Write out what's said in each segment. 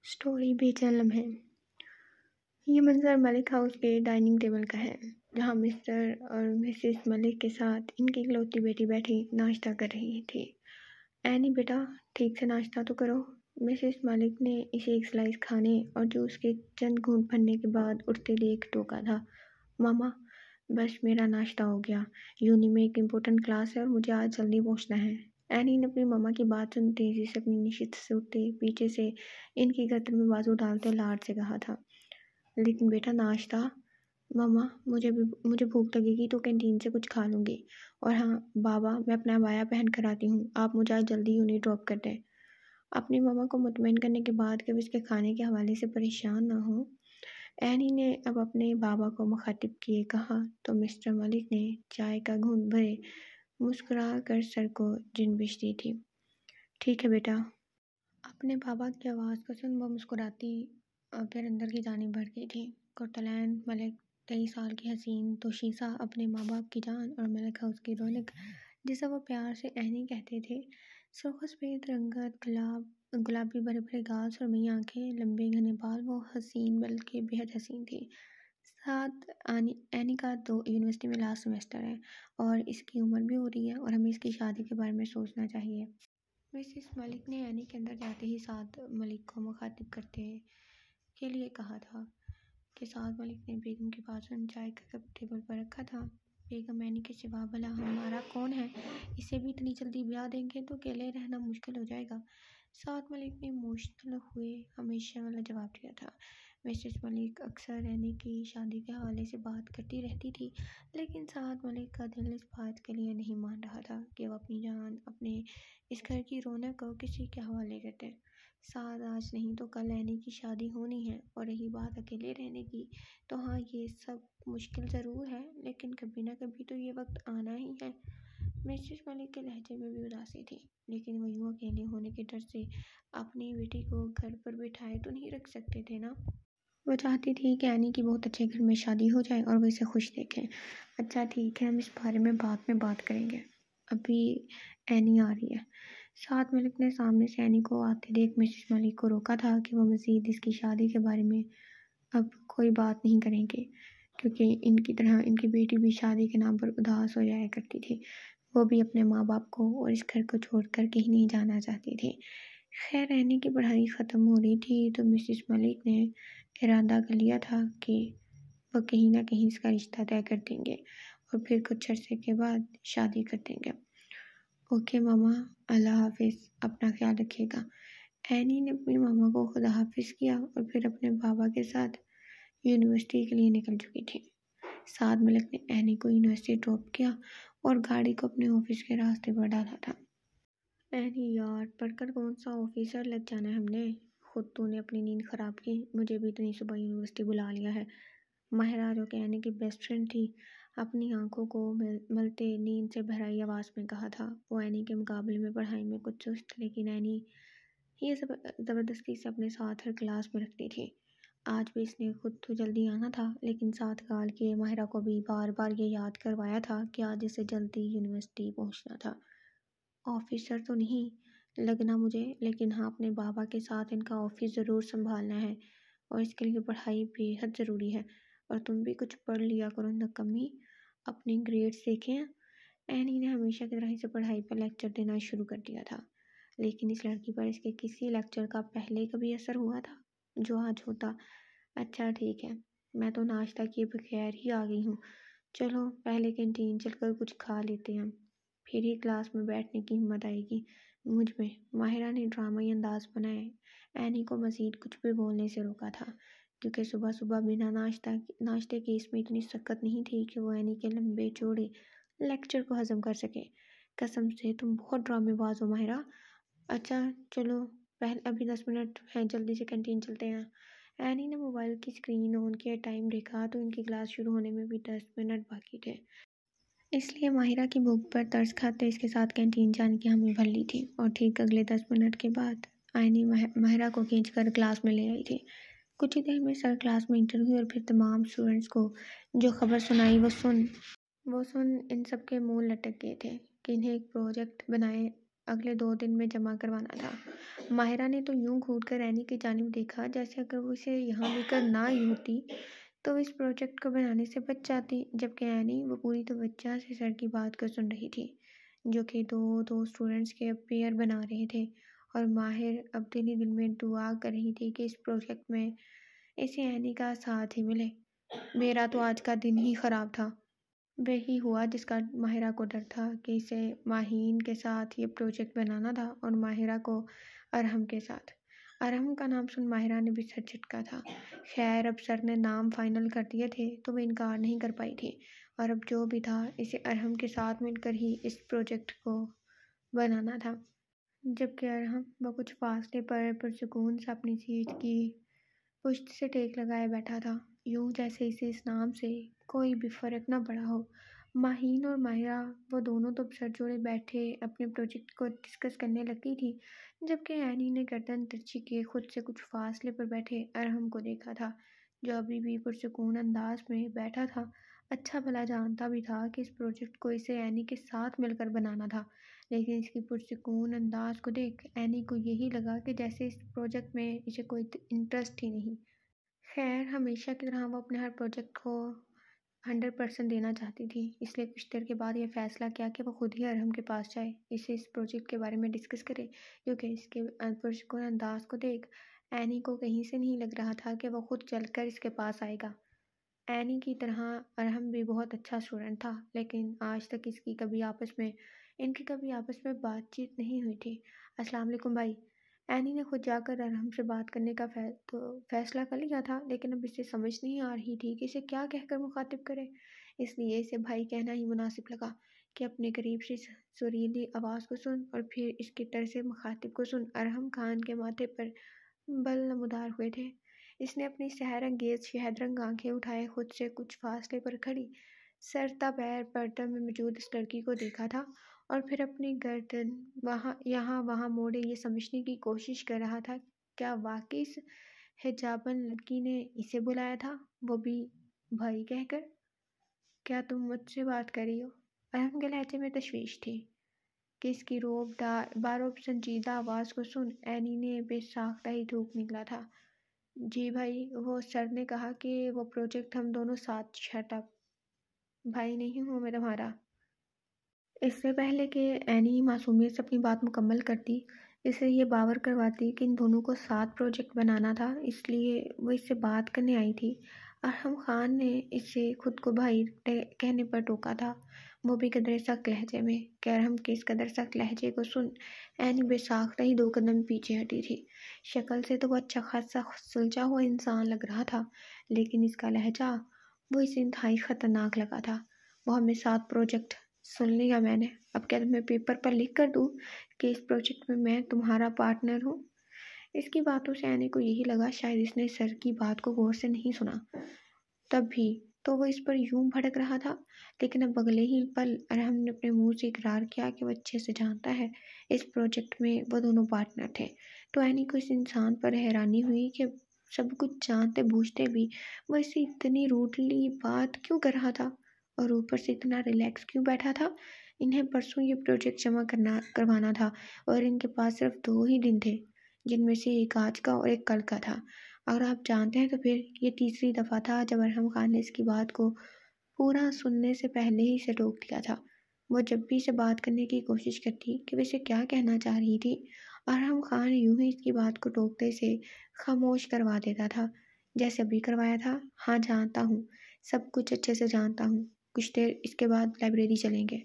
Story बेचैन लम्हे। ये मंजर मलिक हाउस के डाइनिंग टेबल का है, जहाँ मिस्टर और मिसेस मलिक के साथ इनकी इकलौती बेटी बैठी नाश्ता कर रही थी। एनी बेटा, ठीक से नाश्ता तो करो। मिसेस मलिक ने इसे एक स्लाइस खाने और जूस के चंद घूंट भरने के बाद उठते देख टोका था। मामा, बस मेरा नाश्ता हो गया। यूनी में एक इम्पोर्टेंट क्लास है और मुझे आज जल्दी पहुंचना है। एनी ने अपनी मामा की बात सुन तेजी से अपनी निश्चित से उठते पीछे से इनकी गर्दन में बाजू डालते लाड से कहा था, लेकिन बेटा नाश्ता। मामा, मुझे भूख लगेगी तो कैंटीन से कुछ खा लूँगी। और हाँ बाबा, मैं अपना अबाया पहन कर आती हूँ, आप मुझे आज जल्दी यूनी ड्रॉप कर दें। अपनी मामा को मुतमईन करने के बाद कि वो इसके खाने के हवाले से परेशान ना हो, एनी ने अब अपने बाबा को मुखातिब किए कहा तो मिस्टर मलिक ने चाय का घूंट भरे मुस्कुरा कर सर को जिनबिश दी थी। ठीक है बेटा। अपने बाबा की आवाज़ को सुन वह मुस्कुराती फिर अंदर की जानिब बढ़ गई थी। कुर्तलैन मलिक 23 साल की हसीन तोशीसा अपने माँ बाप की जान और मलिक हाउस की रौनक, जिसे वो प्यार से एनी कहते थे। सुर्ख सफेद रंगत, गुलाबी बड़े बड़े गाल, सुरमई आंखें, लंबे घने बाल, वो हसीन बल्कि बेहद हसीन थी। साथ एनी का तो यूनिवर्सिटी में लास्ट सेमेस्टर है और इसकी उम्र भी हो रही है और हमें इसकी शादी के बारे में सोचना चाहिए। मिसेस मलिक ने एनी के अंदर जाते ही साथ मलिक को मुखातिब करते के लिए कहा था कि साथ मलिक ने बेगम की बात सुन चाय का कप टेबल पर रखा था। बेगम, एनी के सिवा भला हमारा कौन है? इसे भी इतनी जल्दी ब्याह देंगे तो अकेले रहना मुश्किल हो जाएगा। साथ मलिक ने इमोशनल हुए हमेशा वाला जवाब दिया था। मिसेस मलिक अक्सर एनी की शादी के हवाले से बात करती रहती थी, लेकिन साथ मलिक का दिल इस बात के लिए नहीं मान रहा था कि वह अपनी जान, अपने इस घर की रौनक को किसी के हवाले कर दे। साथ आज नहीं तो कल एनी की शादी होनी है और रही बात अकेले रहने की, तो हाँ ये सब मुश्किल ज़रूर है, लेकिन कभी ना कभी तो ये वक्त आना ही है। मिसेस मलिक के लहजे में भी उदासी थी, लेकिन वो यूँ अकेले होने के डर से अपनी बेटी को घर पर बिठाए तो नहीं रख सकते थे ना। वो चाहती थी कि एनी की बहुत अच्छे घर में शादी हो जाए और वो इसे खुश देखें। अच्छा ठीक है, हम इस बारे में बाद में बात करेंगे, अभी एनी आ रही है। साथ मलिक ने सामने से एनी को आते देख मिसेस मलिक को रोका था कि वो मज़ीद इसकी शादी के बारे में अब कोई बात नहीं करेंगे, क्योंकि इनकी तरह इनकी बेटी भी शादी के नाम पर उदास हो जाया करती थी। वो भी अपने माँ बाप को और इस घर को छोड़कर कहीं नहीं जाना चाहती थी। खैर, एनी की पढ़ाई ख़त्म हो रही थी तो मिसेस मलिक ने इरादा कर लिया था कि वह कहीं ना कहीं इसका रिश्ता तय कर देंगे और फिर कुछ अरसे के बाद शादी कर देंगे। ओके मामा, अल्लाह हाफिज़, अपना ख्याल रखिएगा। एनी ने अपनी मामा को खुदा हाफिज़ किया और फिर अपने बाबा के साथ यूनिवर्सिटी के लिए निकल चुकी थी। साथ मलिक ने एनी को यूनिवर्सिटी ड्रॉप किया और गाड़ी को अपने ऑफिस के रास्ते पर डाला था। एनी यार, पढ़कर कौन सा ऑफिसर लग जाना है हमने। खुद तूने अपनी नींद ख़राब की, मुझे भी इतनी सुबह यूनिवर्सिटी बुला लिया है। माहिरा, जो कि एनी की बेस्ट फ्रेंड थी, अपनी आंखों को मलते नींद से भराई आवाज़ में कहा था। वो एनी के मुकाबले में पढ़ाई में कुछ चुस्त, लेकिन एनी ये ज़बरदस्ती से अपने साथ हर क्लास में रखती थी। आज भी इसने खुद तो जल्दी आना था, लेकिन साथ काल के माहिरा को भी बार बार ये याद करवाया था कि आज इसे जल्दी यूनिवर्सिटी पहुंचना था। ऑफिसर तो नहीं लगना मुझे, लेकिन हाँ अपने बाबा के साथ इनका ऑफिस ज़रूर संभालना है और इसके लिए पढ़ाई बेहद ज़रूरी है। और तुम भी कुछ पढ़ लिया करो नकम्मी, अपने ग्रेड्स देखें। एनी ने हमेशा की तरह इसे पढ़ाई पर लेक्चर देना शुरू कर दिया था, लेकिन इस लड़की पर इसके किसी लेक्चर का पहले कभी असर हुआ था जो आज होता। अच्छा ठीक है, मैं तो नाश्ता किए बगैर ही आ गई हूँ। चलो पहले कैंटीन चलकर कुछ खा लेते हैं, फिर ही क्लास में बैठने की हिम्मत आएगी मुझ में। माहिरा ने ड्रामाई अंदाज बनाए एनी को मज़ीद कुछ भी बोलने से रोका था, क्योंकि सुबह सुबह बिना नाश्ते के इसमें इतनी सकत नहीं थी कि वो एनी के लंबे चौड़े लेक्चर को हजम कर सके। कसम से तुम बहुत ड्रामेबाज हो माहिरा। अच्छा चलो, पहले अभी 10 मिनट हैं, जल्दी से कैंटीन चलते हैं। एनी ने मोबाइल की स्क्रीन ऑन किया, टाइम देखा तो इनकी क्लास शुरू होने में भी 10 मिनट बाकी थे। इसलिए माहिरा की भूख पर तरस खाते इसके साथ कैंटीन जाने की हामी भर ली थी और ठीक अगले 10 मिनट के बाद आईनी माहिरा को खींचकर क्लास में ले आई थी। कुछ ही देर में सर क्लास में इंटर हुई और फिर तमाम स्टूडेंट्स को जो खबर सुनाई वो सुन इन सब के मुंह लटक गए थे कि इन्हें एक प्रोजेक्ट बनाए अगले 2 दिन में जमा करवाना था। माहिरा ने तो यूं घूर कर एनी की जानिब देखा जैसे अगर वो इसे यहाँ लेकर ना आई होती तो वो इस प्रोजेक्ट को बनाने से बच जाती, जबकि एनी वो पूरी तवज्जो से सर की बात को सुन रही थी, जो कि दो स्टूडेंट्स के पेयर बना रहे थे। और माहिर अब दिल ही दिल में दुआ कर रही थी कि इस प्रोजेक्ट में इसे एनी का साथ ही मिले। मेरा तो आज का दिन ही खराब था। वही हुआ जिसका माहिरा को डर था कि इसे माहीन के साथ ये प्रोजेक्ट बनाना था और माहिरा को अरहम के साथ। अरहम का नाम सुन माहिरा ने भी सर झटका था। खैर अब सर ने नाम फाइनल कर दिए थे तो वो इनकार नहीं कर पाई थी, और अब जो भी था इसे अरहम के साथ मिलकर ही इस प्रोजेक्ट को बनाना था। जबकि अरहम वो कुछ फासले पर पुरसुकून से अपनी सीट की पुश्त से टेक लगाए बैठा था, यूं जैसे इसे इस नाम से कोई भी फर्क न पड़ा हो। माहीन और माहिरा वो दोनों तो सर जोड़े बैठे अपने प्रोजेक्ट को डिस्कस करने लगी थी, जबकि एनी ने गर्दन तिरछी किए खुद से कुछ फासले पर बैठे अरहम को देखा था, जो अभी भी पुरसुकून अंदाज में बैठा था। अच्छा भला जानता भी था कि इस प्रोजेक्ट को इसे एनी के साथ मिलकर बनाना था, लेकिन इसकी पुरसुकून अंदाज को देख एनी को यही लगा कि जैसे इस प्रोजेक्ट में इसे कोई इंटरेस्ट ही नहीं। खैर हमेशा की तरह वो अपने हर प्रोजेक्ट को 100% देना चाहती थी, इसलिए कुछ देर के बाद ये फैसला किया कि वो खुद ही अरहम के पास जाए, इसे इस प्रोजेक्ट के बारे में डिस्कस करे, क्योंकि इसके पुरस्कुर अंदाज को देख एनी को कहीं से नहीं लग रहा था कि वो खुद चलकर इसके पास आएगा। एनी की तरह अरहम भी बहुत अच्छा स्टूडेंट था, लेकिन आज तक इनकी कभी आपस में बातचीत नहीं हुई थी। अस्सलाम वालेकुम भाई। एनी ने खुद जाकर अरहम से बात करने का फैसला कर लिया था, लेकिन अब इसे समझ नहीं आ रही थी कि इसे क्या कहकर मुखातिब करे, इसलिए इसे भाई कहना ही मुनासिब लगा कि अपने करीब से सुरीली आवाज़ को सुन और फिर इसके तरह मुखातिब को सुन। अरहम खान के माथे पर बल नमूदार हुए थे। इसने अपनी सहर अंगेज शहद रंग आंखें उठाए खुद से कुछ फासले पर खड़ी सरता पैर पर्दा में मौजूद इस लड़की को देखा था, और फिर अपनी गर्दन वहाँ मोड़े ये समझने की कोशिश कर रहा था क्या वाकई इस हिजाबन लड़की ने इसे बुलाया था, वो भी भाई कहकर। क्या तुम मुझसे बात कर रही हो? अरहम के लहजे में तशवीश थी कि इसकी रोबदार बारोब संजीदा आवाज़ को सुन एनी ने बेसाख्ता ही थूक निकला था। जी भाई, वो सर ने कहा कि वो प्रोजेक्ट हम दोनों साथ। शट अप भाई, नहीं हूँ मैं तुम्हारा। इससे पहले कि एनी मासूमियत से अपनी बात मुकम्मल करती, इसे ये बावर करवाती कि इन दोनों को साथ प्रोजेक्ट बनाना था, इसलिए वो इससे बात करने आई थी। अरहम खान ने इसे खुद को भाई कहने पर टोका था, वो भी कदर सख्त लहजे में। कि अरहम के इस कदर सख्त लहजे को सुन एनी बेसाख्ता ही 2 कदम पीछे हटी थी। शक्ल से तो वो अच्छा खासा सुलझा हुआ इंसान लग रहा था, लेकिन इसका लहजा वो इसे इंतहाई ख़तरनाक लगा था। वो हमें साथ प्रोजेक्ट सुन लिया मैंने, अब क्या तुम्हें पेपर पर लिख कर दूँ कि इस प्रोजेक्ट में मैं तुम्हारा पार्टनर हूँ? इसकी बातों से आने को यही लगा शायद इसने सर की बात को गौर से नहीं सुना। तब भी तो वो इस पर यूं भड़क रहा था, लेकिन अब अगले ही पल अरहम ने अपने मुंह से इकरार किया कि वो अच्छे से जानता है इस प्रोजेक्ट में वो दोनों पार्टनर थे। तो एनी को इस इंसान पर हैरानी हुई कि सब कुछ जानते बूझते भी वो इसे इतनी रूडली बात क्यों कर रहा था, और ऊपर से इतना रिलैक्स क्यों बैठा था। इन्हें परसों ये प्रोजेक्ट जमा करवाना था, और इनके पास सिर्फ 2 ही दिन थे, जिनमें से एक आज का और एक कल का था। अगर आप जानते हैं तो फिर ये तीसरी दफ़ा था जब अरहम खान ने इसकी बात को पूरा सुनने से पहले ही इसे रोक दिया था। वो जब भी इसे बात करने की कोशिश करती कि वैसे क्या कहना चाह रही थी, अरहम खान यूं ही इसकी बात को टोकते से खामोश करवा देता था, जैसे अभी करवाया था। हाँ जानता हूँ, सब कुछ अच्छे से जानता हूँ, कुछ देर इसके बाद लाइब्रेरी चलेंगे,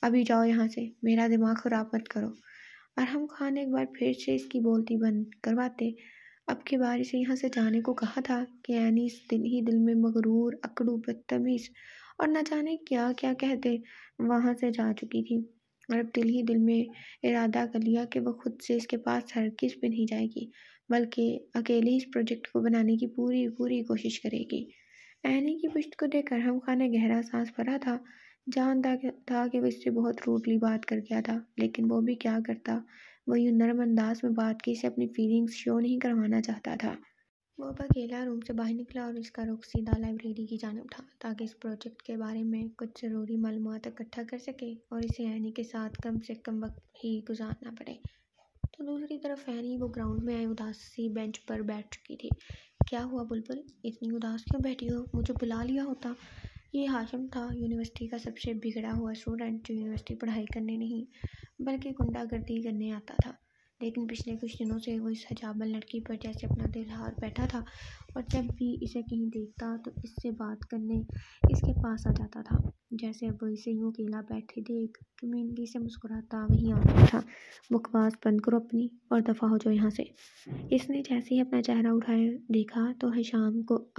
अभी जाओ यहाँ से, मेरा दिमाग ख़राब मत करो। अरहम खान ने एक बार फिर से इसकी बोलती बंद करवाते अब की बार इसे यहाँ से जाने को कहा था कि एनी इस दिल ही दिल में मगरूर अकड़ू बदतमीज और न जाने क्या क्या कहते वहाँ से जा चुकी थी, और अब दिल ही दिल में इरादा कर लिया कि वह खुद से इसके पास हरगिज़ भी नहीं जाएगी, बल्कि अकेले इस प्रोजेक्ट को बनाने की पूरी पूरी कोशिश करेगी। एनी की पुश्त को देख अरहम खान ने गहरा सांस भरा था। जानता था कि वो इससे बहुत रूडली बात कर गया था, लेकिन वो भी क्या करता। वो यूं नरम अंदाज में बात की इसे अपनी फीलिंग्स शो नहीं करवाना चाहता था। वो अब अकेला रूम से बाहर निकला और इसका रुख सीधा लाइब्रेरी की जानिब था, ताकि इस प्रोजेक्ट के बारे में कुछ ज़रूरी मालूमात इकट्ठा कर सके और इसे एनी के साथ कम से कम वक्त ही गुजारना पड़े। तो दूसरी तरफ एनी वो ग्राउंड में उदास सी बेंच पर बैठ चुकी थी। क्या हुआ बुलबुल, इतनी उदास क्यों बैठी हो? मुझे बुला लिया होता। ये हाशिम था, यूनिवर्सिटी का सबसे बिगड़ा हुआ स्टूडेंट, जो यूनिवर्सिटी पढ़ाई करने नहीं बल्कि गुंडागर्दी करने आता था। लेकिन पिछले कुछ दिनों से वो इस हजामल लड़की पर जैसे अपना दिल हार बैठा था, और जब भी इसे कहीं देखता तो इससे बात करने इसके पास आ जाता था। जैसे अब वो इसे यूं अकेला बैठे देख कमीनगी से मुस्कुराता वहीं आ गया था। बकवास बंद करो अपनी और दफ़ा हो जाओ यहाँ से। इसने जैसे ही अपना चेहरा उठाया देखा तो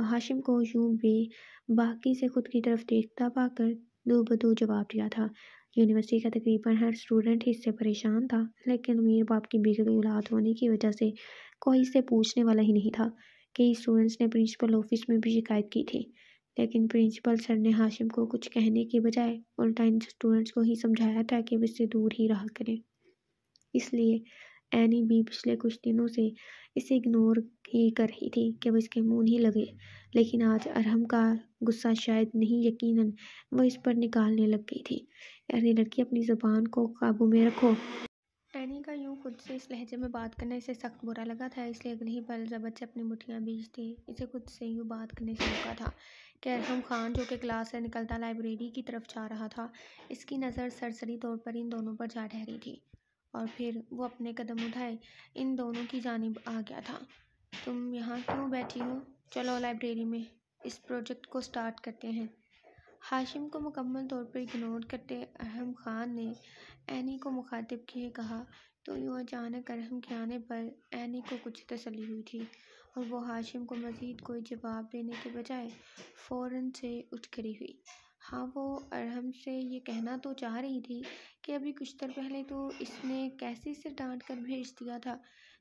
हाशिम को यूं बेबाकी से खुद की तरफ देखता पाकर दो बदो जवाब दिया था। यूनिवर्सिटी का तकरीबन हर स्टूडेंट ही इससे परेशान था, लेकिन अमीर बाप की बिगड़ी औलाद होने की वजह से कोई इससे पूछने वाला ही नहीं था। कई स्टूडेंट्स ने प्रिंसिपल ऑफिस में भी शिकायत की थी, लेकिन प्रिंसिपल सर ने हाशिम को कुछ कहने के बजाय उल्टा इन स्टूडेंट्स को ही समझाया था कि वे इससे दूर ही रहा करें। इसलिए एनी भी पिछले कुछ दिनों से इसे इग्नोर ही कर रही थी कि वो इसके मुंह नहीं लगे। लेकिन आज अरहम का गुस्सा शायद नहीं, यकीनन वो इस पर निकालने लग गई थी। अरे लड़की, अपनी ज़ुबान को काबू में रखो। एनी का यूं खुद से इस लहजे में बात करना इसे सख्त बुरा लगा था, इसलिए अगले ही पल ज़बत से अपनी मुठ्ठियां भींचती इसे खुद से यूं बात करने से रोका था कि अरहम खान, जो कि क्लास से निकलता लाइब्रेरी की तरफ जा रहा था, इसकी नज़र सरसरी तौर पर इन दोनों पर जा ठहरी थी। और फिर वो अपने कदम उठाए इन दोनों की जानिब आ गया था। तुम यहाँ क्यों बैठी हो? चलो लाइब्रेरी में, इस प्रोजेक्ट को स्टार्ट करते हैं। हाशिम को मुकम्मल तौर पर इग्नोर करते अरहम खान ने एनी को मुखातिब किए कहा। तो यूँ अचानक अरहम के आने पर एनी को कुछ तसल्ली हुई थी, और वो हाशिम को मज़ीद कोई जवाब देने के बजाय फ़ौरन से उठ खड़ी हुई। हाँ, वो अरहम से ये कहना तो चाह रही थी कि अभी कुछ देर पहले तो इसने कैसे इसे डांट कर भेज दिया था,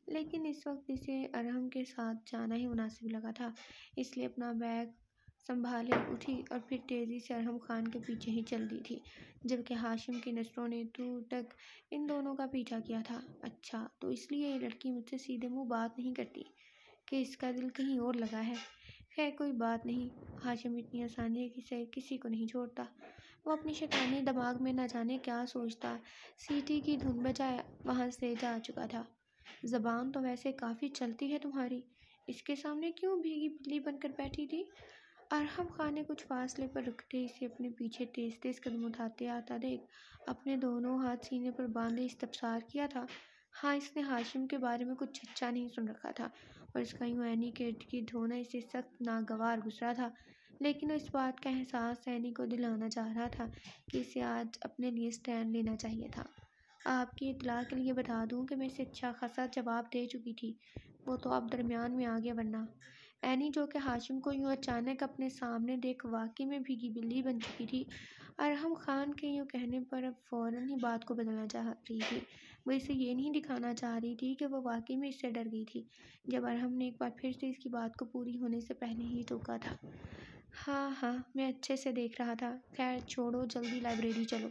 लेकिन इस वक्त इसे अरहम के साथ जाना ही मुनासिब लगा था। इसलिए अपना बैग संभाले उठी और फिर तेज़ी से अरहम खान के पीछे ही चल दी थी, जबकि हाशिम की नज़रों ने दूर तक इन दोनों का पीछा किया था। अच्छा, तो इसलिए ये लड़की मुझसे सीधे मुंह बात नहीं करती कि इसका दिल कहीं और लगा है। खैर कोई बात नहीं, हाशिम इतनी आसानी से किसी को नहीं छोड़ता। वो अपनी शैतानी दिमाग में न जाने क्या सोचता सीटी की धुन बजाए वहाँ से जा चुका था। ज़बान तो वैसे काफ़ी चलती है तुम्हारी, इसके सामने क्यों भीगी बिल्ली बनकर बैठी थी? अरहम खान ने कुछ फासले पर रखते इसे अपने पीछे तेज तेज कदम उठाते आता देख अपने दोनों हाथ सीने पर बांधे इस्तफसार किया था। हाँ, इसने हाशिम के बारे में कुछ अच्छा नहीं सुन रखा था, और इसका यूं एनी के इर्द गिर्द होना इसे सख्त नागवार गुजरा था। लेकिन वो इस बात का एहसास एनी को दिलाना चाह रहा था कि इसे आज अपने लिए स्टैंड लेना चाहिए था। आपकी इत्तला के लिए बता दूं कि मैं इसे अच्छा खासा जवाब दे चुकी थी, वो तो आप दरमियान में आ गया वरना। एनी, जो कि हाशिम को यूं अचानक अपने सामने देख वाकई में भीगी बिल्ली बन चुकी थी, अरहम खान के यूं कहने पर अब फ़ौरन ही बात को बदलना चाह रही थी। वो इसे ये नहीं दिखाना चाह रही थी कि वो वाकई में इससे डर गई थी, जब अरहम ने एक बार फिर से इसकी बात को पूरी होने से पहले ही टोका था। हाँ हाँ, मैं अच्छे से देख रहा था। खैर छोड़ो, जल्दी लाइब्रेरी चलो।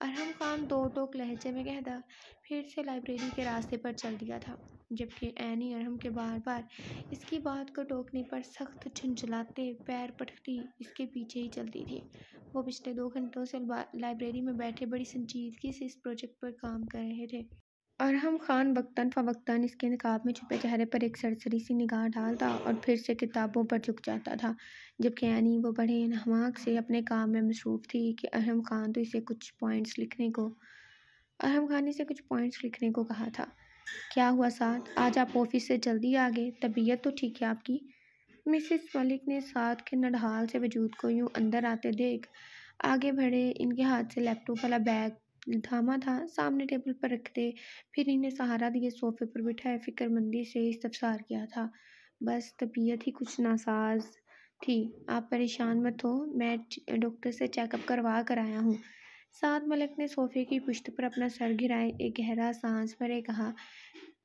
अरहम खान दो टोक लहजे में कहता फिर से लाइब्रेरी के रास्ते पर चल दिया था, जबकि एनी अरहम के बार बार इसकी बात को टोकने पर सख्त झुंझलाते पैर पटकती इसके पीछे ही चलती थी। वो पिछले 2 घंटों से लाइब्रेरी में बैठे बड़ी संजीदगी से इस प्रोजेक्ट पर काम कर रहे थे। अरहम खान वक्तन फ़वक्तन इसके नकाब में छुपे चेहरे पर एक सरसरी सी निगाह डालता और फिर से किताबों पर झुक जाता था, जबकि एनी वो बड़े हमाक से अपने काम में मसरूफ़ थी कि अरहम खान ने इसे कुछ पॉइंट्स लिखने को कहा था। क्या हुआ साद, आज आप ऑफिस से जल्दी आ गए? तबीयत तो ठीक है आपकी? मिसेस मलिक ने साद के नडहाल से वजूद को यूं अंदर आते देख आगे बढ़े इनके हाथ से लैपटॉप वाला बैग थामा था, सामने टेबल पर रखते फिर इन्हें सहारा दिए सोफे पर बिठाए फिक्रमंदी से इस्तफसार किया था। बस तबीयत ही कुछ नासाज थी, आप परेशान मत हो, मैं डॉक्टर से चेकअप करवा कर आया हूँ। साद मलिक ने सोफे की पुश्त पर अपना सर गिराए एक गहरा सांस भरे कहा।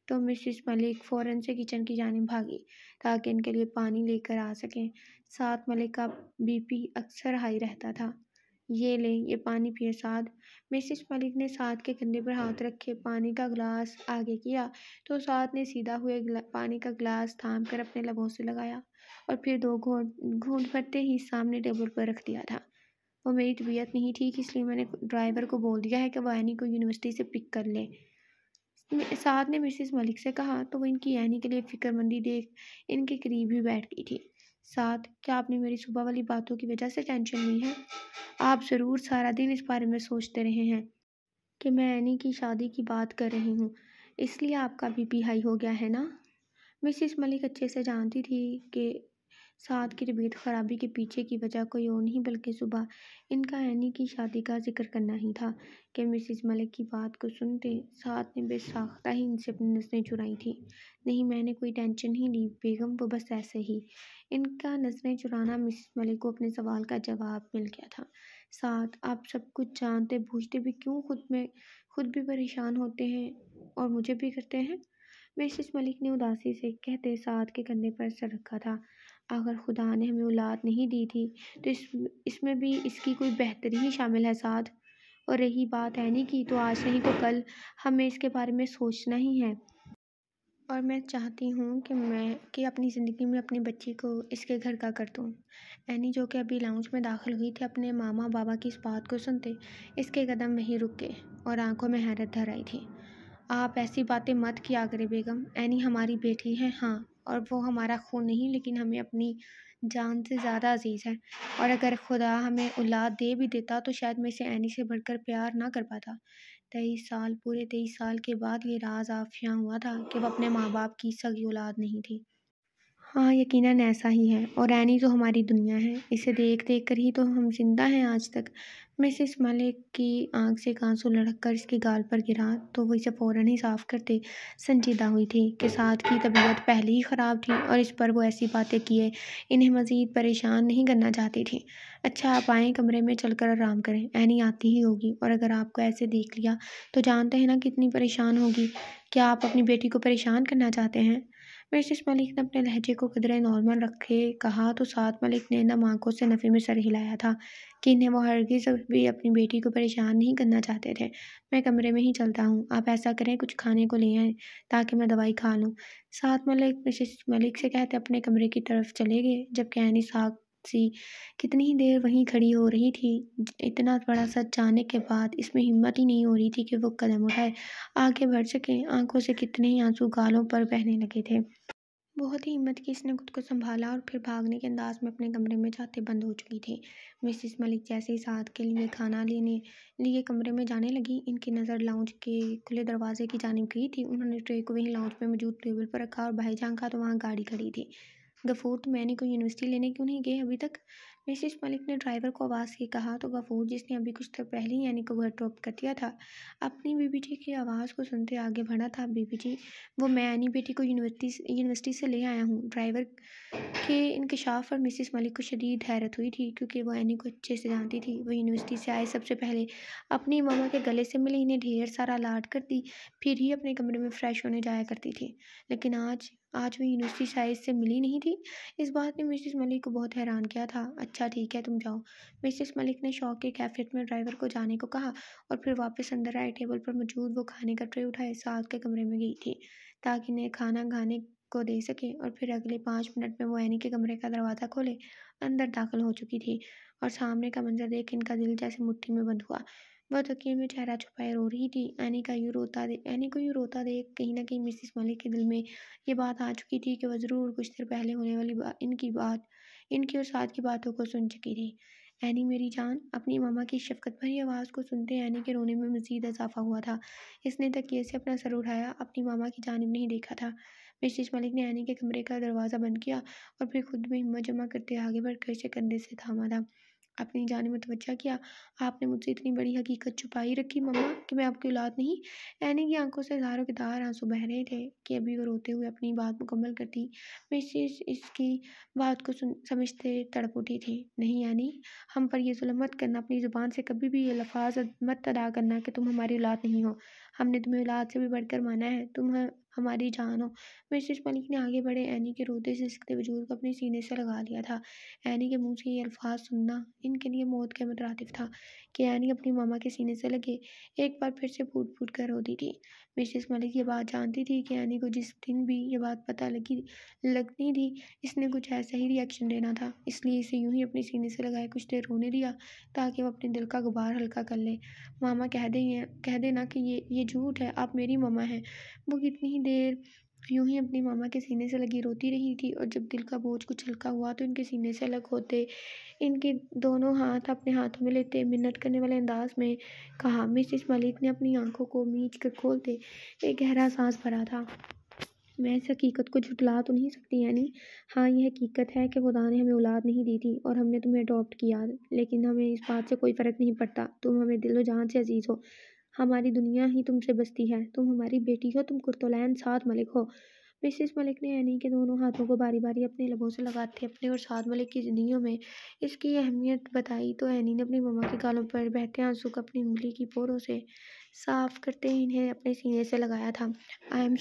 तो मिसेस मलिक फ़ौरन से किचन की जानिब भागी ताकि इनके लिए पानी लेकर आ सकें। साथ मलिक का बीपी अक्सर हाई रहता था, ये ले, ये पानी पिए साद। मिसेस मलिक ने साद के कंधे पर हाथ रखे पानी का गिलास आगे किया तो साद ने सीधा हुए पानी का गिलास थाम कर अपने लबों से लगाया और फिर 2 घूंट घूंट भरते ही सामने टेबल पर रख दिया था। वो मेरी तबीयत नहीं ठीक, इसलिए मैंने ड्राइवर को बोल दिया है कि वो एनी को यूनिवर्सिटी से पिक कर ले। साद ने मिसेस मलिक से कहा तो वो इनकी एनी के लिए फिक्रमंदी देख इनके करीब ही बैठ गई थी। साद, क्या आपने मेरी सुबह वाली बातों की वजह से टेंशन ली है? आप ज़रूर सारा दिन इस बारे में सोचते रहे हैं कि मैं एनी की शादी की बात कर रही हूँ, इसलिए आपका बीपी हाई हो गया है ना? मिसेस मलिक अच्छे से जानती थी कि साद की तबीयत खराबी के पीछे की वजह कोई और नहीं बल्कि सुबह इनका एनी की शादी का जिक्र करना ही था कि मिसेस मलिक की बात को सुनते साद ने बेसाख्ता ही इनसे अपनी नज़रें चुराई थी। नहीं, मैंने कोई टेंशन ही ली बेगम, वो बस ऐसे ही। इनका नज़रें चुराना मिसेस मलिक को अपने सवाल का जवाब मिल गया था। साद, आप सब कुछ जानते बूझते भी क्यों खुद भी परेशान होते हैं और मुझे भी करते हैं? मिसेस मलिक ने उदासी से कहते साद के कंधे पर सर रखा था। अगर खुदा ने हमें औलाद नहीं दी थी तो इसमें भी इसकी कोई बेहतरी ही शामिल है साद। और रही बात एनी की, तो आज नहीं तो कल हमें इसके बारे में सोचना ही है। और मैं चाहती हूँ कि अपनी ज़िंदगी में अपनी बच्ची को इसके घर का कर दूँ। एनी, जो कि अभी लाउंज में दाखिल हुई थी, अपने मामा बाबा की इस बात को सुनते इसके कदम वहीं रुक गए और आंखों में हैरत धर आई थी। आप ऐसी बातें मत किया करें बेगम, एनी हमारी बेटी है, हाँ, और वो हमारा खून नहीं लेकिन हमें अपनी जान से ज़्यादा अजीज़ है। और अगर खुदा हमें औलाद दे भी देता तो शायद मैं इसे एनी से बढ़कर प्यार ना कर पाता। 23 साल के बाद ये राज आफिया हुआ था कि वो अपने माँ बाप की सगी औलाद नहीं थी। हाँ, यकीनन ऐसा ही है और एनी तो हमारी दुनिया है, इसे देख देख कर ही तो हम जिंदा हैं आज तक। मिसेस मलिक की आंख से एक आंसू लढ़क कर इसके गाल पर गिरा तो वो इसे फ़ौरन ही साफ करते संजीदा हुई थी कि साद की तबीयत पहले ही ख़राब थी और इस पर वो ऐसी बातें किए इन्हें मज़ीद परेशान नहीं करना चाहती थी। अच्छा, आप आएँ, कमरे में चलकर आराम करें, एनी आती ही होगी और अगर आपको ऐसे देख लिया तो जानते हैं ना कितनी परेशान होगी। क्या आप अपनी बेटी को परेशान करना चाहते हैं? मिसेस मलिक ने अपने लहजे को कदरे नॉर्मल रखे कहा तो साद मलिक ने नम आंखों से नफ़े में सर हिलाया था कि इन्हें वो हरगिज़ भी अपनी बेटी को परेशान नहीं करना चाहते थे। मैं कमरे में ही चलता हूँ, आप ऐसा करें कुछ खाने को ले आएं ताकि मैं दवाई खा लूँ। साद मलिक मिसेस मलिक से कहते अपने कमरे की तरफ चले गए जबकि एनी साक्षी कितनी ही देर वहीं खड़ी हो रही थी। इतना बड़ा सच जानने के बाद इसमें हिम्मत ही नहीं हो रही थी कि वो कदम उठाए आगे बढ़ सके। आंखों से कितने ही आंसू गालों पर बहने लगे थे। बहुत ही हिम्मत की इसने खुद को संभाला और फिर भागने के अंदाज में अपने कमरे में जाते बंद हो चुकी थी। मिसेस मलिक जैसे ही साद के लिए खाना लेने लिए कमरे में जाने लगी, इनकी नज़र लाउंज के खुले दरवाजे की जानिब गई थी। उन्होंने ट्रे को वहीं लाउंज में मौजूद टेबल पर रखा और बाहर झांका तो वहाँ गाड़ी खड़ी थी। गफूर, तुम एनी को यूनिवर्सिटी लेने क्यों नहीं गए अभी तक? मिसेस मलिक ने ड्राइवर को आवाज़ से कहा तो गफूर, जिसने अभी कुछ देर पहले ही एनी को घर ड्रॉप कर दिया था, अपनी बीबी जी की आवाज़ को सुनते आगे बढ़ा था। बीबी जी, वो मैं एनी बेटी को यूनिवर्सिटी से ले आया हूँ। ड्राइवर के इंकशाफ पर मिसेस मलिक को शदीद हैरत हुई थी क्योंकि वो एनी को अच्छे से जानती थी। वो यूनिवर्सिटी से आए सबसे पहले अपनी मामा के गले से मिली, इन्हें ढेर सारा लाड करती, फिर ही अपने कमरे में फ्रेश होने जाया करती थी। लेकिन आज वो यूनिवर्सिटी से आए इससे मिली नहीं थी। इस बात ने मिसेस मलिक को बहुत हैरान किया था। अच्छा ठीक है, तुम जाओ। मिसेस मलिक ने शौक की कैफियत में ड्राइवर को जाने को कहा और फिर वापस अंदर आए। टेबल पर मौजूद वो खाने का ट्रे उठाए साद के कमरे में गई थी ताकि इन्हें खाना खाने को दे सके और फिर अगले 5 मिनट में वो एनी के कमरे का दरवाज़ा खोले अंदर दाखिल हो चुकी थी और सामने का मंजर देख इनका दिल जैसे मुट्ठी में बंद हुआ। वह तकिए में चेहरा छुपाए रो रही थी। एनी को यूँ रोता देख कहीं न कहीं मिसेस मलिक के दिल में ये बात आ चुकी थी कि वह ज़रूर कुछ देर पहले होने वाली इनकी और साद की बातों को सुन चुकी थी। एनी मेरी जान, अपनी मामा की शफ़क़त भरी आवाज़ को सुनते एनी के रोने में मज़ीद इज़ाफ़ा हुआ था। इसने तकिए से अपना सर उठाया, अपनी मामा की जानिब नहीं देखा था। मिसेस मलिक ने एनी के कमरे का दरवाज़ा बंद किया और फिर खुद में हिम्मत जमा करते आगे बढ़कर इसे कंधे से थामा था। अपनी जानिब मुतवज्जा किया, आपने मुझसे इतनी बड़ी हकीकत छुपाई रखी मम्मा कि मैं आपकी औलाद नहीं। एनी की आंखों से धारों के धार आंसू बह रहे थे कि अभी वो रोते हुए अपनी बात मुकम्मल करती। मिसेस इसकी बात को समझते तड़प उठी थी। नहीं एनी, हम पर ये जुल्म मत करना, अपनी ज़ुबान से कभी भी ये लफ्ज़ मत अदा करना कि तुम हमारी औलाद नहीं हो। हमने तुम्हें औलाद से भी बढ़कर माना है, तुम हमारी जान हो। मिसेस मलिक ने आगे बढ़े एनी के रोते सिसकते वजूद को अपने सीने से लगा लिया था। एनी के मुंह से ये अल्फाज सुनना इनके लिए मौत के मुतरादिफ था कि एनी अपनी मामा के सीने से लगे एक बार फिर से फूट फूट कर रोती थी। मिसेस मलिक ये बात जानती थी कि एनी को जिस दिन भी ये बात पता लगनी थी, इसने कुछ ऐसा ही रिएक्शन देना था, इसलिए इसे यूं ही अपने सीने से लगाए कुछ देर रोने दिया ताकि वो अपने दिल का गुबार हल्का कर ले। मामा कह देना कि ये झूठ है, आप मेरी मामा हैं। वो कितनी ही देर यूं ही अपनी मामा के सीने से लगी रोती रही थी और जब दिल का बोझ कुछ हल्का हुआ तो इनके सीने से अलग होते, इनके दोनों हाथ अपने हाथों में लेते मिन्नत करने वाले अंदाज में कहा। मिसेस मलिक ने अपनी आंखों को मीच कर खोलते एक गहरा सांस भरा था। मैं इस हकीकत को झुठला तो नहीं सकती यानी, हाँ ये हकीकत है कि खुदा ने हमें औलाद नहीं दी थी और हमने तुम्हें अडॉप्ट किया, लेकिन हमें इस बात से कोई फ़र्क नहीं पड़ता। तुम हमें दिलो जान से अजीज़ हो, हमारी दुनिया ही तुमसे बसती है। तुम हमारी बेटी हो, तुम कुर्तुलैन साद मलिक हो। मिसेस मलिक ने एनी के दोनों हाथों को बारी बारी अपने लबों से लगाते अपने और साद मलिक की ज़िंदगियों में इसकी अहमियत बताई तो एनी ने अपनी मम्मा के गालों पर बहते आंसू को अपनी उंगली की पोरों से साफ करते इन्हें अपने सीने से लगाया था। आई एम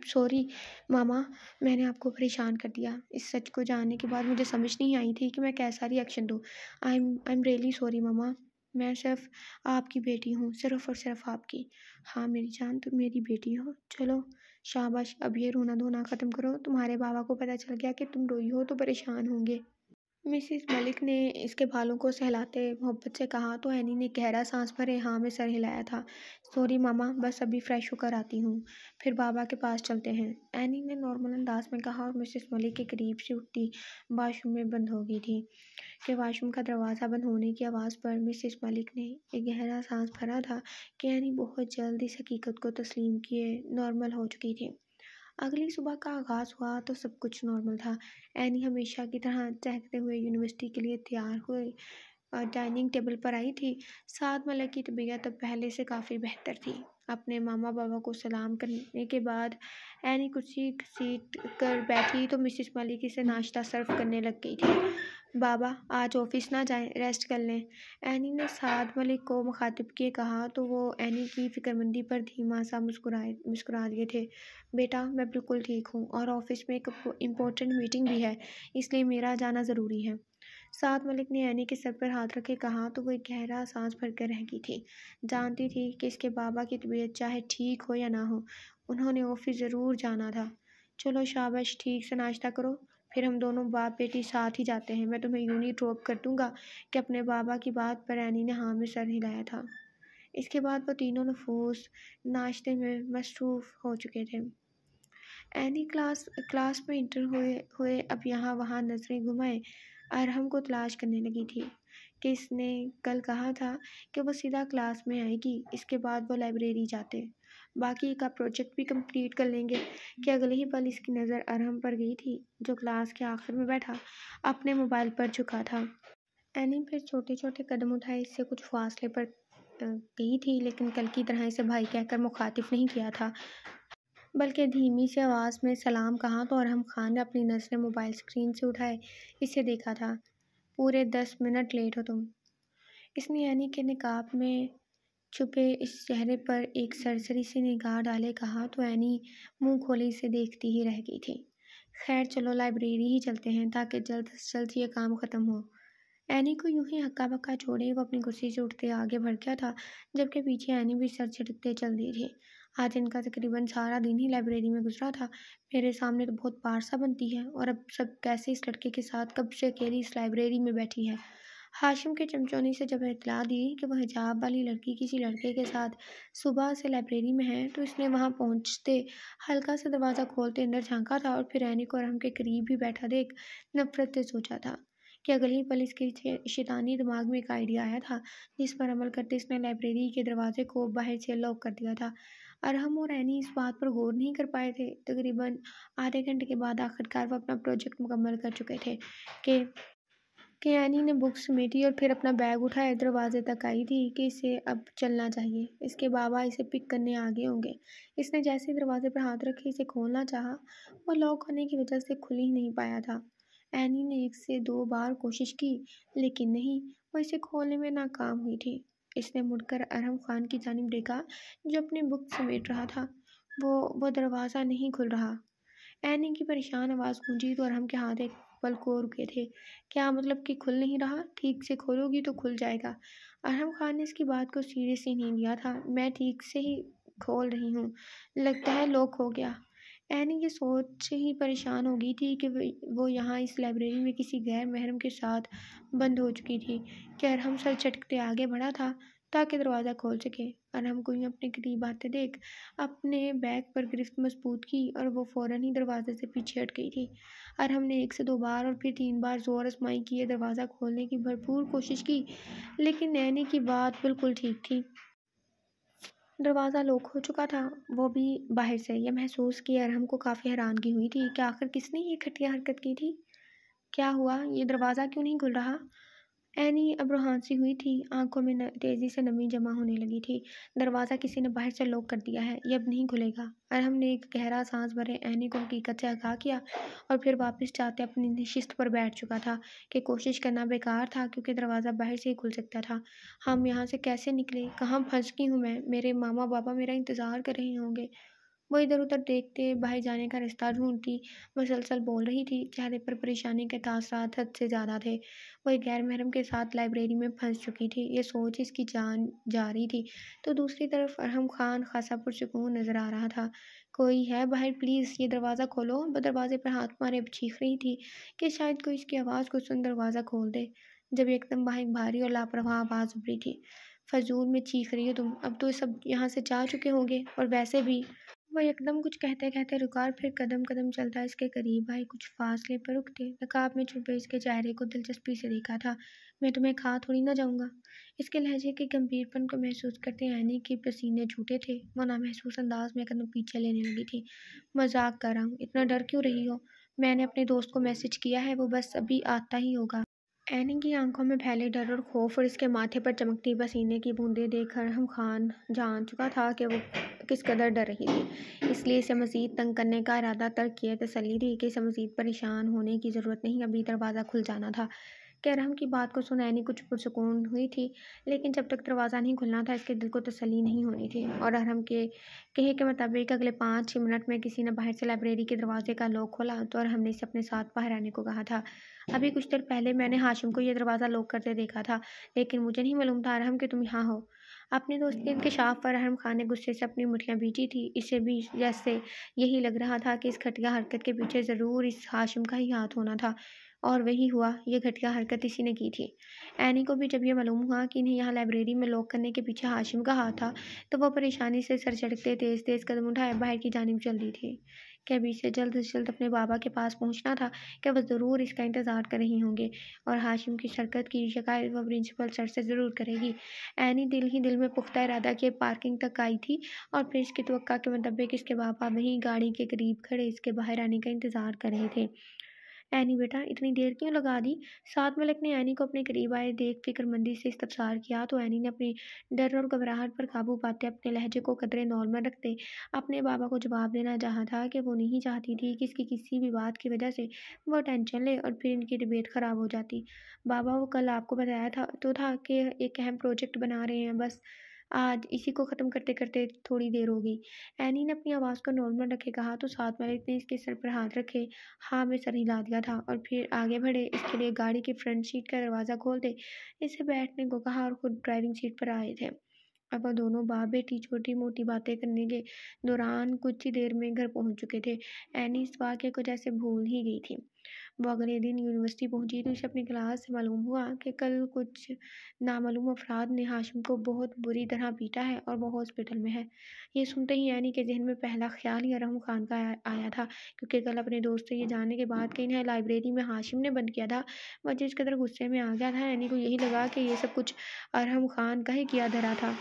सॉरी मामा, मैंने आपको परेशान कर दिया। इस सच को जानने के बाद मुझे समझ नहीं आई थी कि मैं कैसा रिएक्शन दूँ। आई एम रियली सॉरी मामा, मैं सिर्फ आपकी बेटी हूँ, सिर्फ और सिर्फ आपकी। हाँ मेरी जान, तुम मेरी बेटी हो। चलो शाबाश, अब ये रोना धोना ख़त्म करो। तुम्हारे बाबा को पता चल गया कि तुम रोई हो तो परेशान होंगे। मिसेस मलिक ने इसके बालों को सहलाते मोहब्बत से कहा तो एनी ने गहरा सांस भरे हाँ में सर हिलाया था। सॉरी मामा, बस अभी फ्रेश होकर आती हूँ, फिर बाबा के पास चलते हैं, एनी ने नॉर्मल अंदाज में कहा और मिसेस मलिक के करीब से उठती वाशरूम में बंद हो गई थी कि वाशरूम का दरवाज़ा बंद होने की आवाज़ पर मिसेस मलिक ने एक गहरा सांस भरा था कि एनी बहुत जल्द इस हकीकत को तस्लीम किए नॉर्मल हो चुकी थी। अगली सुबह का आगाज़ हुआ तो सब कुछ नॉर्मल था। एनी हमेशा की तरह चहकते हुए यूनिवर्सिटी के लिए तैयार हुए डाइनिंग टेबल पर आई थी। साद मलिक की तबीयत अब पहले से काफ़ी बेहतर थी। अपने मामा बाबा को सलाम करने के बाद एनी कुर्सी घसीट कर बैठी तो मिसेस मलिक इसे नाश्ता सर्व करने लग गई थी। बाबा आज ऑफिस ना जाएं, रेस्ट कर लें, एनी ने साद मलिक को मुखातिब किए कहा तो वो एनी की फिक्रमंदी पर धीमा सा मुस्कुरा दिए थे। बेटा मैं बिल्कुल ठीक हूँ और ऑफिस में एक इम्पोर्टेंट मीटिंग भी है, इसलिए मेरा जाना ज़रूरी है। साद मलिक ने एनी के सर पर हाथ रखे कहा तो वो एक गहरा सांस भरकर रह गई थी। जानती थी कि इसके बाबा की तबीयत चाहे ठीक हो या ना हो, उन्होंने ऑफिस ज़रूर जाना था। चलो शाबाश, ठीक से नाश्ता करो, फिर हम दोनों बाप बेटी साथ ही जाते हैं। मैं तुम्हें यूं ही ड्रॉप कर दूंगा कि अपने बाबा की बात पर एनी ने हाँ में सर हिलाया था। इसके बाद वो तीनों नफूस नाश्ते में मसरूफ़ हो चुके थे। एनी क्लास में इंटर हुए हुए अब यहाँ वहाँ नज़रें घुमाए अरहम को तलाश करने लगी थी कि इसने कल कहा था कि वो सीधा क्लास में आएगी, इसके बाद वो लाइब्रेरी जाते, बाकी का प्रोजेक्ट भी कंप्लीट कर लेंगे कि अगले ही पल इसकी नज़र अरहम पर गई थी जो क्लास के आखिर में बैठा अपने मोबाइल पर झुका था। एनी फिर छोटे छोटे कदम उठाए इससे कुछ फासले पर गई थी, लेकिन कल की तरह इसे भाई कहकर मुखातिब नहीं किया था, बल्कि धीमी सी आवाज़ में सलाम कहा तो अरहम खान ने अपनी नज़रें मोबाइल स्क्रीन से उठाए इसे देखा था। पूरे 10 मिनट लेट हो तुम। इसने एनी के निकाब में छुपे इस चेहरे पर एक सरसरी सी निगाह डाले कहा तो एनी मुंह खोले इसे देखती ही रह गई थी। खैर चलो लाइब्रेरी ही चलते हैं ताकि जल्द से जल्द ये काम ख़त्म हो। एनी को यूं ही हक्का बक्का छोड़े वो अपनी कुर्सी से उठते आगे बढ़ गया था, जबकि पीछे एनी भी सर झटकते चल दी थी। आज इनका तकरीबन सारा दिन ही लाइब्रेरी में गुजरा था। मेरे सामने तो बहुत पार सा बनती है और अब सब कैसे इस लड़के के साथ कब से अकेली इस लाइब्रेरी में बैठी है। हाशिम के चमचोनी से जब इत्तला दी कि वह हिजाब वाली लड़की किसी लड़के के साथ सुबह से लाइब्रेरी में है तो इसने वहां पहुंचते हल्का सा दरवाज़ा खोलते अंदर झांका था और फिर एनी को अरहम के करीब ही बैठा देख नफरत से सोचा था कि अगले ही पल इसके शैतानी दिमाग में एक आइडिया आया था जिस पर अमल करते इसने लाइब्रेरी के दरवाजे को बाहर से लॉक कर दिया था। अरहम और एनी इस बात पर गौर नहीं कर पाए थे। तकरीबन आधे घंटे के बाद आखिरकार वो अपना प्रोजेक्ट मुकम्मल कर चुके थे कि एनी ने बुक्स समेटी और फिर अपना बैग उठाया दरवाजे तक आई थी कि इसे अब चलना चाहिए, इसके बाबा इसे पिक करने आ गए होंगे। इसने जैसे ही दरवाजे पर हाथ रखे इसे खोलना चाहा, वो लॉक होने की वजह से खुल ही नहीं पाया था। एनी ने 1 से 2 बार कोशिश की लेकिन नहीं, वो इसे खोलने में नाकाम हुई थी। इसने मुड़कर अरहम खान की जानिब देखा जो अपनी बुक समेट रहा था। वो दरवाज़ा नहीं खुल रहा। एनी की परेशान आवाज़ गूंजी तो अरहम के हाथ एक पल को रुके थे। क्या मतलब कि खुल नहीं रहा? ठीक से खोलोगी तो खुल जाएगा। अरहम खान ने इसकी बात को सीरियसली नहीं लिया था। मैं ठीक से ही खोल रही हूँ। लगता है लॉक हो गया। एनी ये सोच से ही परेशान हो गई थी कि वो यहाँ इस लाइब्रेरी में किसी गैर महरम के साथ बंद हो चुकी थी कि अरहम सर झटकते आगे बढ़ा था ताकि दरवाज़ा खोल सके। अरहम को यूँ अपने करीब आते देख अपने बैग पर गिरफ्त मजबूत की और वो फ़ौरन ही दरवाजे से पीछे हट गई थी। अरहम ने 1 से 2 बार और फिर 3 बार ज़ोर आज़माई किए दरवाज़ा खोलने की भरपूर कोशिश की, लेकिन नैनी की बात बिल्कुल ठीक थी। दरवाज़ा लॉक हो चुका था, वो भी बाहर से। यह महसूस किए अरहम को काफ़ी हैरानगी हुई थी कि आखिर किसने ये घटिया हरकत की थी? क्या हुआ? ये दरवाज़ा क्यों नहीं खुल रहा? एनी अब रूहानसी हुई थी, आंखों में तेज़ी से नमी जमा होने लगी थी। दरवाज़ा किसी ने बाहर से लॉक कर दिया है, ये अब नहीं खुलेगा। अरहम ने एक गहरा सांस भरे एनी को हकीकत से आगाह किया और फिर वापस जाते अपनी नशिस्त पर बैठ चुका था कि कोशिश करना बेकार था क्योंकि दरवाज़ा बाहर से ही खुल सकता था। हम यहाँ से कैसे निकले? कहाँ फंस गई हूँ मैं? मेरे मामा पापा मेरा इंतज़ार कर रहे होंगे। वो इधर-उधर देखते, बाहर जाने का रास्ता ढूँढती, मुसलसल बोल रही थी, चेहरे पर परेशानी के तासरात हद से ज़्यादा थे। वो एक गैर महरम के साथ लाइब्रेरी में फँस चुकी थी, ये सोच इसकी जान जा रही थी। तो दूसरी तरफ अरहम खान खासा पुरसुकून नज़र आ रहा था। "कोई है बाहर प्लीज़, ये दरवाज़ा खोलो।" वो दरवाज़े पर हाथ मारे चीख रही थी कि शायद कोई इसकी आवाज़ को सुन दरवाज़ा खोल दे, जब एकदम वहाँ एक भारी और लापरवाह आवाज़ उभरी थी। "फ़ज़ूल में चीख रही हो तुम, अब तो सब यहाँ से जा चुके होंगे और वैसे भी" वो एकदम कुछ कहते-कहते रुका और फिर कदम-कदम चलता इसके करीब आए। कुछ फासले पर रुकते नकाब में छुपे इसके चेहरे को दिलचस्पी से देखा था। "मैं तुम्हें खा थोड़ी ना जाऊँगा।" इसके लहजे के गंभीरपन को महसूस करते ऐनी के पसीने छूटे थे। वो नामहसूस अंदाज में कदम पीछे लेने लगी थी। "मज़ाक कर रहा हूँ, इतना डर क्यों रही हो? मैंने अपने दोस्त को मैसेज किया है, वो बस अभी आता ही होगा।" ऐनी की आंखों में फैले डर और खौफ और इसके माथे पर चमकती पसीने की बूंदें देख अरहम खान जान चुका था कि वो किस कदर डर रही थी। इसलिए इसे मज़ीद तंग करने का इरादा तर्क किए तसल्ली थी कि इसे मज़ीद परेशान होने की ज़रूरत नहीं, अभी दरवाज़ा खुल जाना था। कि अरहम की बात को सुन ऐनी कुछ पुरसुकून हुई थी, लेकिन जब तक दरवाज़ा नहीं खुलना था इसके दिल को तसल्ली नहीं होनी थी। और अरहम के कहे के मुताबिक अगले 5-6 मिनट में किसी ने बाहर से लाइब्रेरी के दरवाजे का लॉक खोला तो अरहम ने इसे अपने साथ बाहर आने को कहा था। अभी कुछ देर पहले मैंने हाशिम को ये दरवाज़ा लॉक करते देखा था, लेकिन मुझे नहीं मालूम था अरहम कि तुम यहाँ हो। अपने दोस्त के इंकशाफ पर अरहम खान ने गुस्से से अपनी मुठ्ठियाँ भींची थी। इसे भी जैसे यही लग रहा था कि इस घटिया हरकत के पीछे ज़रूर इस हाशिम का ही हाथ होना था। और वही हुआ, ये घटिया हरकत इसी ने की थी। ऐनी को भी जब ये मालूम हुआ कि इन्हें यहाँ लाइब्रेरी में लॉक करने के पीछे हाशिम का हाथ था, तो वह परेशानी से सर झटकते तेज़-तेज़ कदम उठाए बाहर की जानिब चल दी थी। कि अभी से जल्द अपने बाबा के पास पहुँचना था कि वह ज़रूर इसका इंतज़ार कर रहे होंगे और हाशिम की हरकत की शिकायत वह प्रिंसिपल सर से ज़रूर करेगी। ऐनी दिल ही दिल में पुख्ता इरादा किए पार्किंग तक आई थी और फिर इसकी तवक्का के मुताबिक इसके बाबा वहीं गाड़ी के करीब खड़े इसके बाहर आने का इंतज़ार कर रहे थे। "ऐनी बेटा, इतनी देर क्यों लगा दी?" साथ मलिक ने ऐनी को अपने करीब आए देख फ़िक्रमंदी से इस्तफ़सार किया तो ऐनी ने अपने डर और घबराहट पर काबू पाते अपने लहजे को कदरे नॉर्मल रखते अपने बाबा को जवाब देना चाहा था कि वो नहीं चाहती थी कि इसकी किसी भी बात की वजह से वो टेंशन ले और फिर इनकी तबीयत ख़राब हो जाती। "बाबा, वो कल आपको बताया था कि एक अहम प्रोजेक्ट बना रहे हैं, बस आज इसी को ख़त्म करते-करते थोड़ी देर हो गई।" ऐनी ने अपनी आवाज़ को नॉर्मल रखे कहा तो साथ मलिक ने इसके सर पर हाथ रखे हाँ में सर हिला दिया था और फिर आगे बढ़े इसके लिए गाड़ी की फ्रंट सीट का दरवाज़ा खोल दे इसे बैठने को कहा और खुद ड्राइविंग सीट पर आए थे। अब वह दोनों बाप बेटी छोटी मोटी बातें करने के दौरान कुछ ही देर में घर पहुंच चुके थे। एनी इस वाक़ये को जैसे भूल ही गई थी। वो अगले दिन यूनिवर्सिटी पहुंची तो उसे अपनी क्लास से मालूम हुआ कि कल कुछ नामालूम अफराद ने हाशिम को बहुत बुरी तरह पीटा है और वो हॉस्पिटल में है। ये सुनते ही यानी कि जहन में पहला ख्याल ही अरहम खान का आया था क्योंकि कल अपने दोस्त से ये जानने के बाद कि इन्हें लाइब्रेरी में हाशिम ने बंद किया था वह जिस कदर गुस्से में आ गया था यानी को यही लगा कि ये सब कुछ अरहम खान का ही किया धरा था।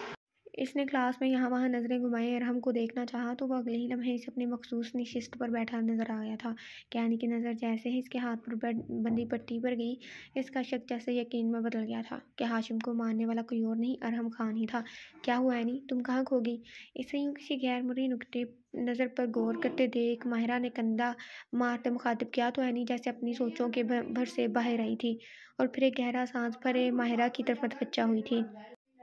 इसने क्लास में यहाँ-वहाँ नज़रें घुमाई और हमको देखना चाहा तो वह अगले ही लम्हे इसे अपनी मखसूस नशिस्त पर बैठा नज़र आया था। कैनी की नज़र जैसे ही इसके हाथ पर बंदी पट्टी पर गई, इसका शक जैसे यकीन में बदल गया था कि हाशिम को मारने वाला कोई और नहीं अरहम खान ही था। "क्या हुआ ऐनी? तुम कहाँ खो गई?" इसे यूँ किसी गैर मर्जी नुक्ते नज़र पर गौर करते देख माहिरा ने कंधा मारते मुखातिब किया तो ऐनी जैसे अपनी सोचों के भर से बाहर आई थी और फिर एक गहरा सांस भरे माहिरा की तरफ मतवज्जा हुई थी।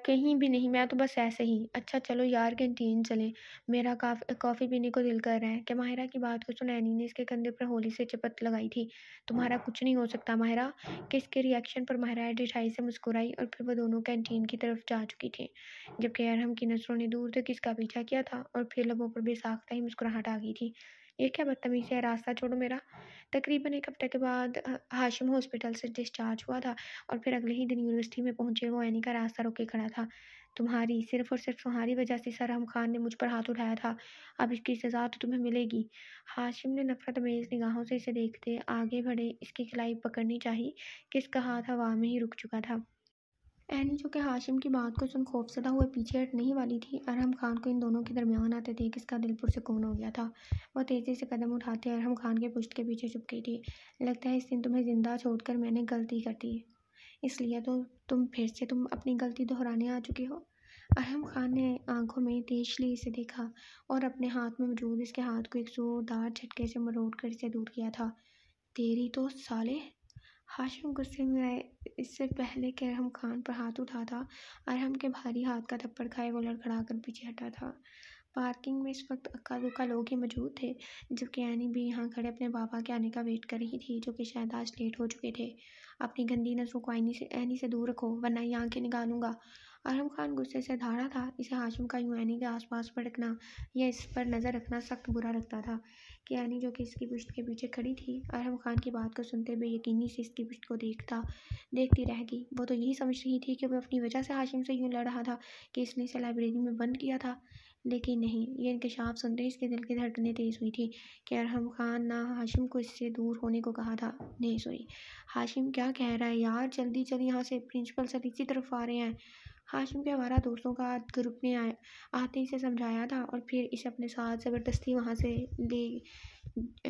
कहीं भी नहीं, मैं तो बस ऐसे ही। अच्छा चलो यार कैंटीन चलें, मेरा कॉफ़ी पीने को दिल कर रहा है। क्या माहिरा की बात को सुन एनी ने इसके कंधे पर होली से चपत लगाई थी। तुम्हारा कुछ नहीं हो सकता माहिरा। कि इसके रिएक्शन पर माहिरा ढिठाई से मुस्कुराई और फिर वो दोनों कैंटीन की तरफ जा चुकी थी। जबकि अरहम की नज़रों ने दूर तक इसका पीछा किया था और फिर लबों पर बेसाख्ता ही मुस्कुराहट आ गई थी। ये क्या बदतमीज़ी है, रास्ता छोड़ो मेरा। तकरीबन 1 हफ्ते के बाद हाशिम हॉस्पिटल से डिस्चार्ज हुआ था और फिर अगले ही दिन यूनिवर्सिटी में पहुंचे वो एनी का रास्ता रोके खड़ा था। तुम्हारी सिर्फ और सिर्फ तुम्हारी वजह से सरहम खान ने मुझ पर हाथ उठाया था। अब इसकी सज़ा तो तुम्हें मिलेगी। हाशिम ने नफरत अमेज़ निगाहों से इसे देखते आगे बढ़े। इसकी कलाई पकड़नी चाहिए कि इसका हाथ हवा में ही रुक चुका था। एनी जो कि हाशिम की बात को सुन खौफजदा हुए पीछे हटने ही वाली थी, अरहम खान को इन दोनों के दरमियान आते देख इसका दिल पुरसकून हो गया था। वह तेज़ी से कदम उठाते अरहम खान के पुश्त के पीछे छुप गई थी। लगता है इस दिन तुम्हें जिंदा छोड़कर मैंने गलती कर दी, इसलिए तो तुम अपनी गलती दोहराने आ चुके हो। अरहम खान ने आंखों में तेजली इसे देखा और अपने हाथ में मौजूद इसके हाथ को एक जोरदार झटके से मरोड़ कर इसे दूर किया था। तेरी तो साले। हाशिम गुस्से में आए। इससे पहले कि अरहम खान पर हाथ उठाता, अरहम के भारी हाथ का थप्पड़ खाए वो लड़खड़ा कर पीछे हटा था। पार्किंग में इस वक्त अक्का दुक्का लोग ही मौजूद थे, जबकि एनी भी यहाँ खड़े अपने पापा के आने का वेट कर रही थी, जो कि शायद आज लेट हो चुके थे। अपनी गंदी नजरों को एनी से दूर रखो वरना ये आंखें निकालूंगा। अरहम खान गुस्से से धारा था। इसे हाशिम का यूं एनी के आसपास भटकना या इस पर नज़र रखना सख्त बुरा लगता था। कि एनी जो कि इसकी पुश्त के पीछे खड़ी थी, अरहम खान की बात को सुनते बेयकीनी से इसकी पुश्त को देखती रह गई। वो तो यही समझ रही थी कि वो अपनी वजह से हाशिम से यूं लड़ रहा था कि इसने इसे लाइब्रेरी में बंद किया था। लेकिन नहीं, ये इंकशाफ सुनते इसके दिल की धड़कनें तेज हुई थी कि अरहम खान ना हाशिम को इससे दूर होने को कहा था। नहीं सॉरी, हाशिम क्या कह रहा है यार, जल्दी चल यहाँ से, प्रिंसिपल सर इसी तरफ आ रहे हैं। हाशिम के हमारा दोस्तों का ग्रुप ने आते ही इसे समझाया था और फिर इसे अपने साथ ज़बरदस्ती वहाँ से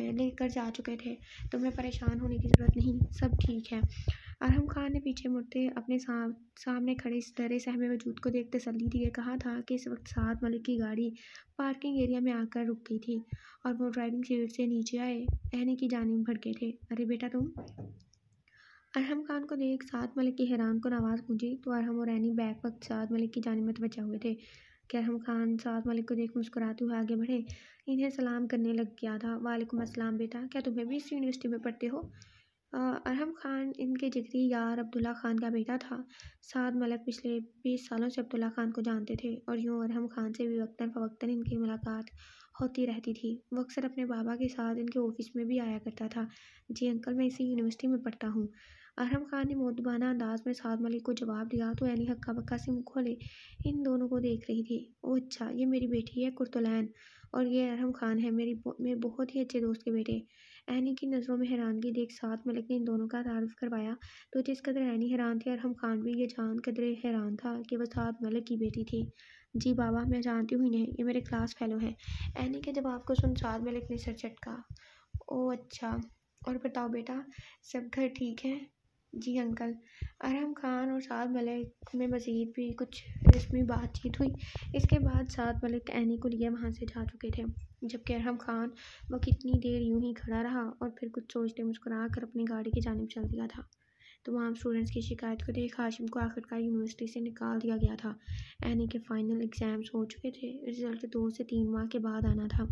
लेकर जा चुके थे। तुम्हें परेशान होने की ज़रूरत नहीं, सब ठीक है। अरहम खान ने पीछे मुड़ते अपने सामने खड़े इस डरे सहमे वजूद को देख तसल्ली दिए कहा था कि इस वक्त साद मलिक की गाड़ी पार्किंग एरिया में आकर रुक गई थी और वो ड्राइविंग सीट से नीचे आए एनी की जानिब भड़के थे। अरे बेटा तुम। अरहम खान को देख साद मलिक की हैरान कुन आवाज़ गूंजी तो अरहम और एनी बैक वक्त साद मलिक की जानिब मतवज्जा हुए थे कि अरहम खान साद मलिक को देख मुस्कुराते हुए आगे बढ़े इन्हें सलाम करने लग गया था। वालेकुम अस्सलाम बेटा, क्या तुम्हें भी इस यूनिवर्सिटी में पढ़ते हो? अरहम खान इनके जिगरी यार अब्दुल्ला खान का बेटा था। साद मलिक पिछले 20 सालों से अब्दुल्ला खान को जानते थे और यूँ अरहम खान से भी वक्तन फ़वक्तन इनकी मुलाकात होती रहती थी। वो अक्सर अपने बाबा के साथ इनके ऑफिस में भी आया करता था। जी अंकल, मैं इसी यूनिवर्सिटी में पढ़ता हूँ। अरहम खान ने मोदबाना अंदाज में साद मलिक को जवाब दिया तो एनी हक्का बक्का से मुँह खोले इन दोनों को देख रही थी। ओह अच्छा, ये मेरी बेटी है कुर्तुलैन और ये अरहम खान है मेरे बहुत ही अच्छे दोस्त के बेटे। एनी की नज़रों में हैरानगी देख साद मलिक ने इन दोनों का तारुफ करवाया तो जिस कदर एनी हैरान थी अरहम खान भी ये जान कदर हैरान था कि वह साद मलिक की बेटी थी। जी बाबा, मैं जानती हूँ इन्हें, ये मेरे क्लास फेलो हैं। एनी के जवाब को सुन साद मलिक ने सर झटका। ओह अच्छा, और बताओ बेटा, सब घर ठीक है? जी अंकल। अरहम खान और साद मलिक में मज़ीद भी कुछ रस्मी बातचीत हुई। इसके बाद साद मलिक एनी को लिए वहाँ से जा चुके थे, जबकि अरहम खान वो कितनी देर यूं ही खड़ा रहा और फिर कुछ सोचते मुस्कुरा कर अपनी गाड़ी की जानिब चल दिया था। तमाम स्टूडेंट्स की शिकायत को देख हाशिम को आखिरकार यूनिवर्सिटी से निकाल दिया गया था। एनी के फाइनल एग्ज़ाम्स हो चुके थे, रिजल्ट 2 से 3 माह के बाद आना था,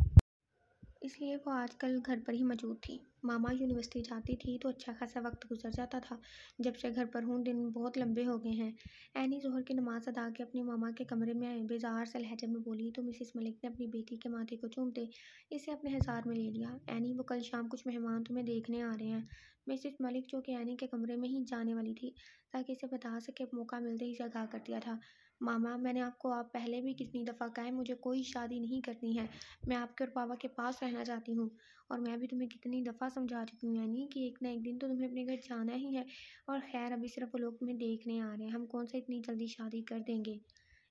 इसलिए वो आजकल घर पर ही मौजूद थी। मामा यूनिवर्सिटी जाती थी तो अच्छा खासा वक्त गुजर जाता था। जब से घर पर हूँ दिन बहुत लंबे हो गए हैं। एनी जोहर की नमाज अदा के अपनी मामा के कमरे में आए बेजार से लहजे में बोली तो मिसिस मलिक ने अपनी बेटी के माथे को चूमते इसे अपने हिसार में ले लिया। एनी, वो कल शाम कुछ मेहमान तुम्हें देखने आ रहे हैं। मिसिस मलिक जो कि एनी के कमरे में ही जाने वाली थी ताकि इसे बता सके, मौका मिलते ही इसे आगाह कर दिया था। मामा, मैंने आपको आप पहले भी कितनी दफ़ा कहा है मुझे कोई शादी नहीं करनी है। मैं आपके और पापा के पास रहना चाहती हूँ और मैं भी तुम्हें कितनी दफ़ा समझा चुकी हूँ यानी कि एक ना एक दिन तो तुम्हें अपने घर जाना ही है। और खैर अभी सिर्फ वो लोग तुम्हें देखने आ रहे हैं, हम कौन सा इतनी जल्दी शादी कर देंगे।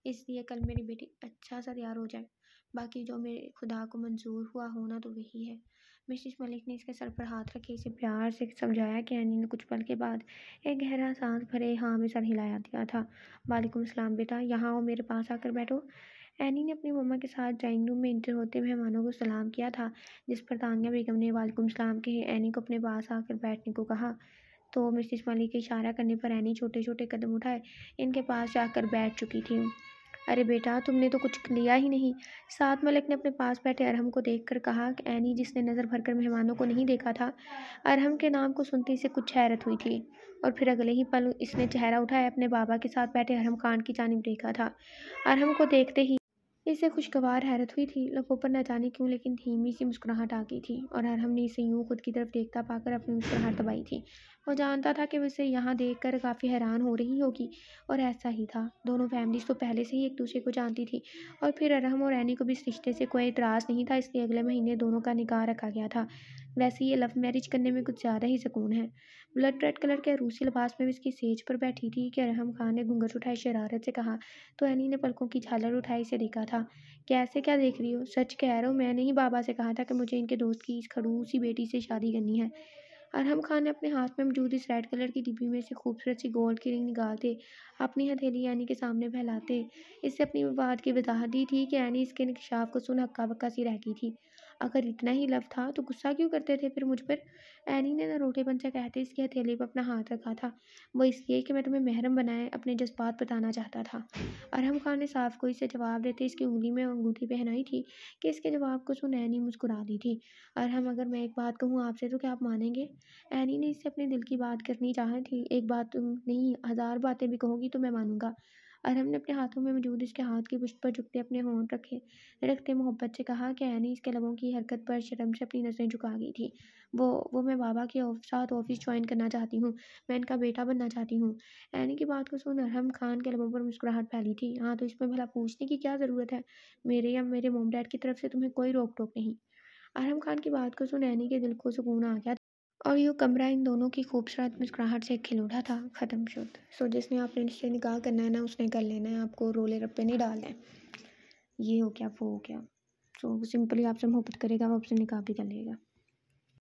इसलिए कल मेरी बेटी अच्छा सा तैयार हो जाए, बाकी जो मेरे खुदा को मंजूर हुआ होना तो वही है। मिसिस मलिक ने इसके सर पर हाथ रखे इसे प्यार से समझाया कि एनी ने कुछ पल के बाद एक गहरा सांस भरे हाँ में सर हिलाया दिया था। वालेकुम सलाम बेटा, यहाँ आओ, मेरे पास आकर बैठो। एनी ने अपनी मम्मा के साथ ड्राइंग रूम में इंटर होते मेहमानों को सलाम किया था, जिस पर तानिया बेगम ने वालेकुम सलाम के एनी को अपने पास आकर बैठने को कहा। तो मिसेस मलिक के इशारा करने पर एनी छोटे छोटे कदम उठाए इनके पास जाकर बैठ चुकी थी। अरे बेटा, तुमने तो कुछ लिया ही नहीं। साथ मलिक ने अपने पास बैठे अरहम को देखकर कहा कि एनी, जिसने नज़र भरकर मेहमानों को नहीं देखा था, अरहम के नाम को सुनते इसे कुछ हैरत हुई थी और फिर अगले ही पल इसने चेहरा उठाए अपने बाबा के साथ बैठे अरहम खान की जानिब देखा था। अरहम को देखते ही इसे खुशगवार हैरत हुई थी। लबों पर न जाने क्यों लेकिन धीमी सी मुस्कुराहट आ गई थी और अरहम ने इसे यूं खुद की तरफ देखता पाकर अपनी मुस्कुराहट दबाई थी। वो जानता था कि वो इसे यहाँ देखकर काफ़ी हैरान हो रही होगी और ऐसा ही था। दोनों फैमिलीज तो पहले से ही एक दूसरे को जानती थी और फिर अरहम और एनी को भी इस रिश्ते से कोई इतराज़ नहीं था, इसलिए अगले महीने दोनों का निकाह रखा गया था। वैसे ये लव मैरिज करने में कुछ ज़्यादा ही सुकून है। ब्लड रेड कलर के रूसी लिबास में भी इसकी सेज पर बैठी थी कि अरहम खान ने घूंघट उठाई शरारत से कहा, तो एनी ने पलकों की झालर उठाई इसे देखा था। कैसे क्या देख रही हो? सच कह रहा हूँ, मैंने ही बाबा से कहा था कि मुझे इनके दोस्त की इस खड़ूसी बेटी से शादी करनी है। अरहम खान ने अपने हाथ में मौजूद इस रेड कलर की डिब्बी में से खूबसूरत सी गोल्ड की रिंग निकालते अपनी हथेली एनी के सामने फैलाते इससे अपनी बात की वजाहत दी थी कि एनी इसके इंकशाफ को सुन हक्का बक्का सी रह गई थी। अगर इतना ही लव था तो गुस्सा क्यों करते थे फिर मुझ पर? एनी ने न रोटेपन से कहते इसकी हथेली पर अपना हाथ रखा था। वो इसलिए कि मैं तुम्हें महरम बनाए अपने जज्बात बताना चाहता था। अरहम खान ने साफ गोई से जवाब देते इसकी उंगली में अंगूठी पहनाई थी कि इसके जवाब को सुन एनी मुस्कुरा दी थी। अरहम, अगर मैं एक बात कहूँ आपसे तो क्या आप मानेंगे? एनी ने इससे अपने दिल की बात करनी चाही थी। एक बात तुम नहीं, 1000 बातें भी कहोगी तो मैं मानूंगा। अरहम ने अपने हाथों में मौजूद इसके हाथ की पुष्ट पर झुकते अपने होंठ रखते मोहब्बत से कहा कि एनी इसके लबों की हरकत पर शर्म से अपनी नज़रें झुका गई थी। वो मैं बाबा के साथ ऑफिस ज्वाइन करना चाहती हूँ। मैं इनका बेटा बनना चाहती हूँ। एनी की बात को सुन अरहम खान के लबों पर मुस्कुराहट फैली थी। हाँ, तो इसमें भला पूछने की क्या ज़रूरत है? मेरे या मेरे मोम डैड की तरफ से तुम्हें कोई रोक टोक नहीं। अरहम खान की बात को सुन एनी के दिल को सुकून आ गया और यूँ कमरा इन दोनों की खूबसूरत मुस्कुराहट से खिल उठा था। ख़त्म शुद्ध। सो जिसने आपने इससे निकाह करना है ना, उसने कर लेना है, आपको रोले रप्पे नहीं डालना है। ये हो गया वो हो गया। सो सिंपली आपसे मोहब्बत करेगा वो आपसे निकाह भी कर लेगा।